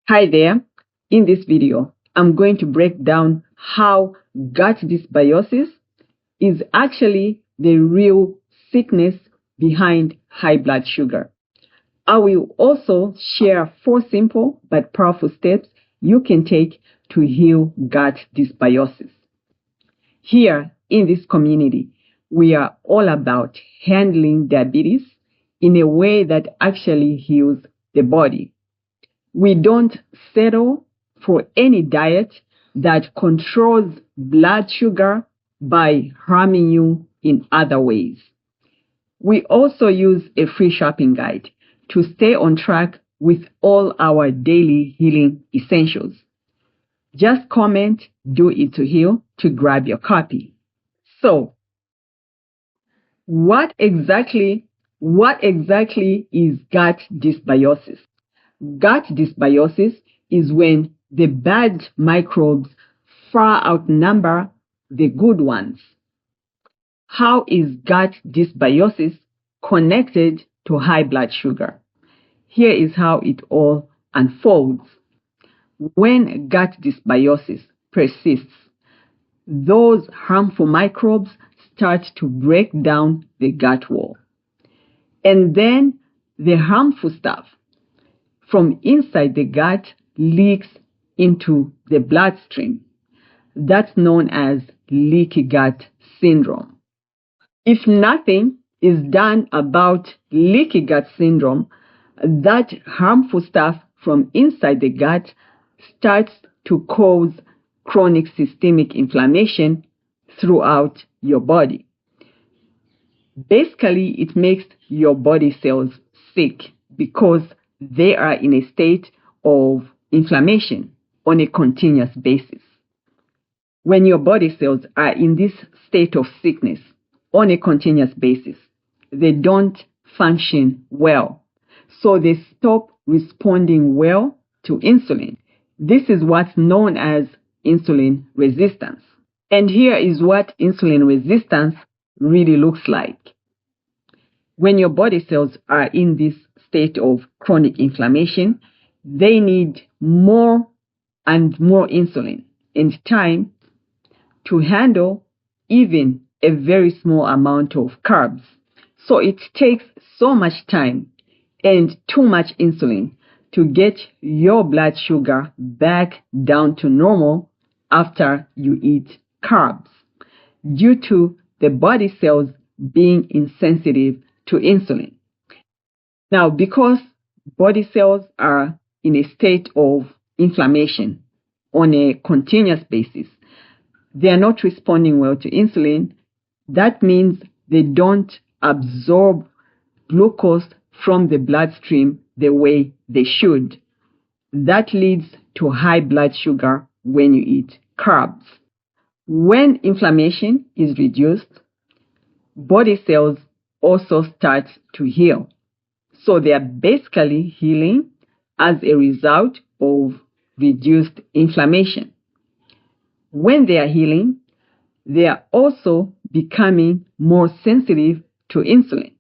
Hi there. In this video, I'm going to break down how gut dysbiosis is actually the real sickness behind high blood sugar. I will also share 4 simple but powerful steps you can take to heal gut dysbiosis. Here in this community, we are all about handling diabetes in a way that actually heals the body. We don't settle for any diet that controls blood sugar by harming you in other ways. We also use a free shopping guide to stay on track with all our daily healing essentials. Just comment "Do It to Heal" to grab your copy. So, what exactly is gut dysbiosis? Gut dysbiosis is when the bad microbes far outnumber the good ones. How is gut dysbiosis connected to high blood sugar? Here is how it all unfolds. When gut dysbiosis persists, those harmful microbes start to break down the gut wall. And then the harmful stuff from inside the gut leaks into the bloodstream. That's known as leaky gut syndrome. If nothing is done about leaky gut syndrome, that harmful stuff from inside the gut starts to cause chronic systemic inflammation throughout your body. Basically, it makes your body cells sick because they are in a state of inflammation on a continuous basis. When your body cells are in this state of sickness on a continuous basis, they don't function well. So they stop responding well to insulin. This is what's known as insulin resistance. And here is what insulin resistance really looks like. When your body cells are in this state of chronic inflammation, they need more and more insulin and time to handle even a very small amount of carbs. So it takes so much time and too much insulin to get your blood sugar back down to normal after you eat carbs, due to the body cells being insensitive to insulin. Now, because body cells are in a state of inflammation on a continuous basis, they are not responding well to insulin. That means they don't absorb glucose from the bloodstream the way they should. That leads to high blood sugar when you eat carbs. When inflammation is reduced, body cells also start to heal. So they are basically healing as a result of reduced inflammation. When they are healing, they are also becoming more sensitive to insulin.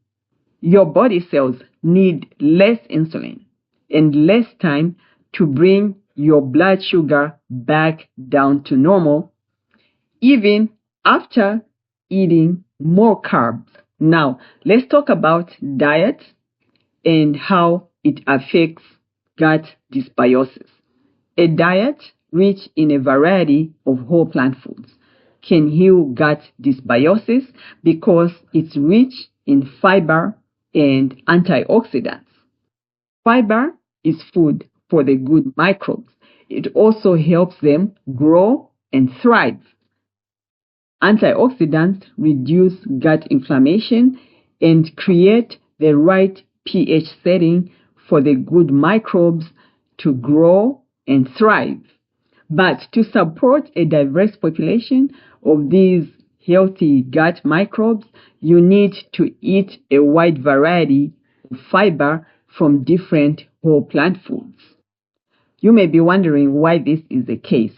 Your body cells need less insulin and less time to bring your blood sugar back down to normal, even after eating more carbs. Now, let's talk about diet and how it affects gut dysbiosis. A diet rich in a variety of whole plant foods can heal gut dysbiosis because it's rich in fiber and antioxidants. Fiber is food for the good microbes. It also helps them grow and thrive. Antioxidants reduce gut inflammation and create the right pH setting for the good microbes to grow and thrive. But to support a diverse population of these healthy gut microbes, you need to eat a wide variety of fiber from different whole plant foods. You may be wondering why this is the case.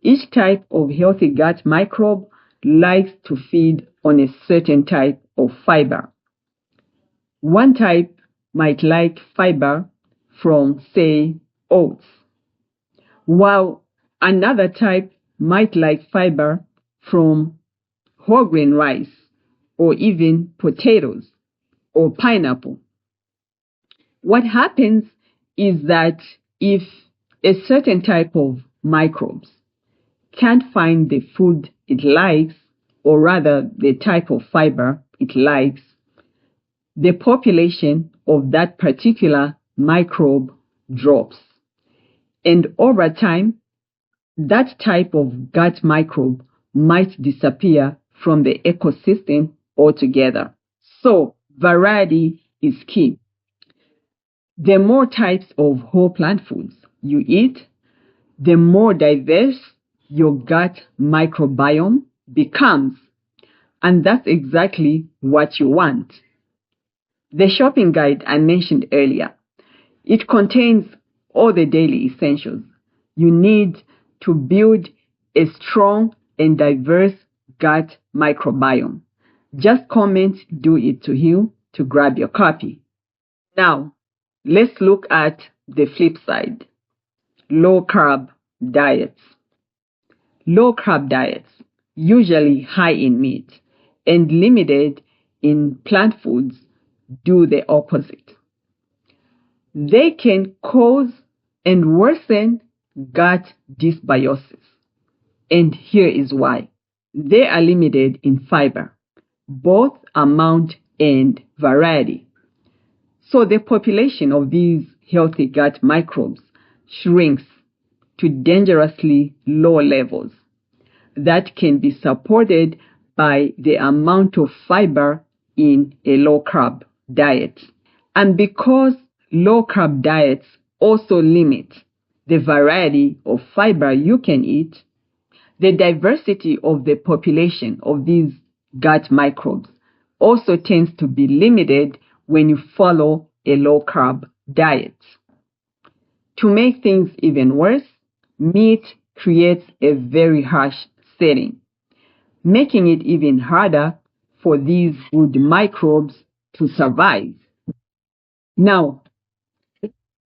Each type of healthy gut microbe likes to feed on a certain type of fiber. One type might like fiber from, say, oats. while another type might like fiber from whole grain rice or even potatoes or pineapple. What happens is that if a certain type of microbes can't find the food it likes, or rather the type of fiber it likes, the population of that particular microbe drops. And over time, that type of gut microbe might disappear from the ecosystem altogether. So, variety is key. The more types of whole plant foods you eat, the more diverse your gut microbiome becomes. And that's exactly what you want. The shopping guide I mentioned earlier, it contains all the daily essentials you need to build a strong and diverse gut microbiome. Just comment "Do It to Heal" to grab your copy. Now, let's look at the flip side. Low-carb diets. Low-carb diets, usually high in meat and limited in plant foods, do the opposite. They can cause and worsen gut dysbiosis. And here is why. They are limited in fiber, both amount and variety. So the population of these healthy gut microbes shrinks to dangerously low levels that can be supported by the amount of fiber in a low-carb diet. And because low-carb diets also limit the variety of fiber you can eat, the diversity of the population of these gut microbes also tends to be limited when you follow a low-carb diet. To make things even worse, meat creates a very harsh setting, making it even harder for these good microbes to survive. Now,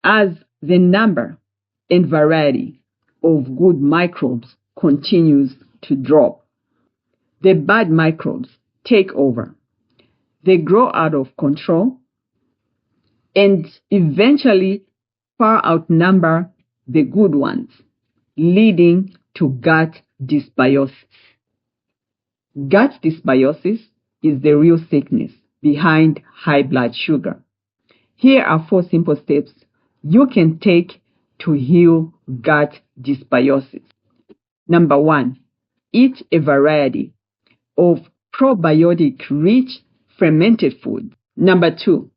as the number and variety of good microbes continues to drop, the bad microbes take over. They grow out of control and eventually far outnumber the good ones, leading to gut dysbiosis. Gut dysbiosis is the real sickness behind high blood sugar. Here are 4 simple steps you can take to heal gut dysbiosis. Number 1, eat a variety of probiotic-rich fermented foods. Number 2,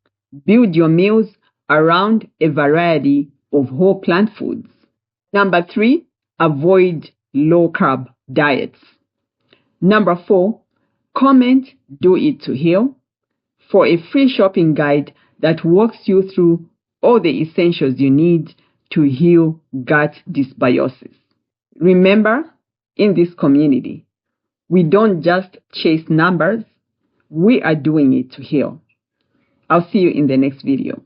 build your meals around a variety of whole plant foods. Number 3, avoid low-carb diets. Number 4, comment "Do It to Heal" for a free shopping guide that walks you through all the essentials you need to heal gut dysbiosis. Remember, in this community, we don't just chase numbers, we are doing it to heal. I'll see you in the next video.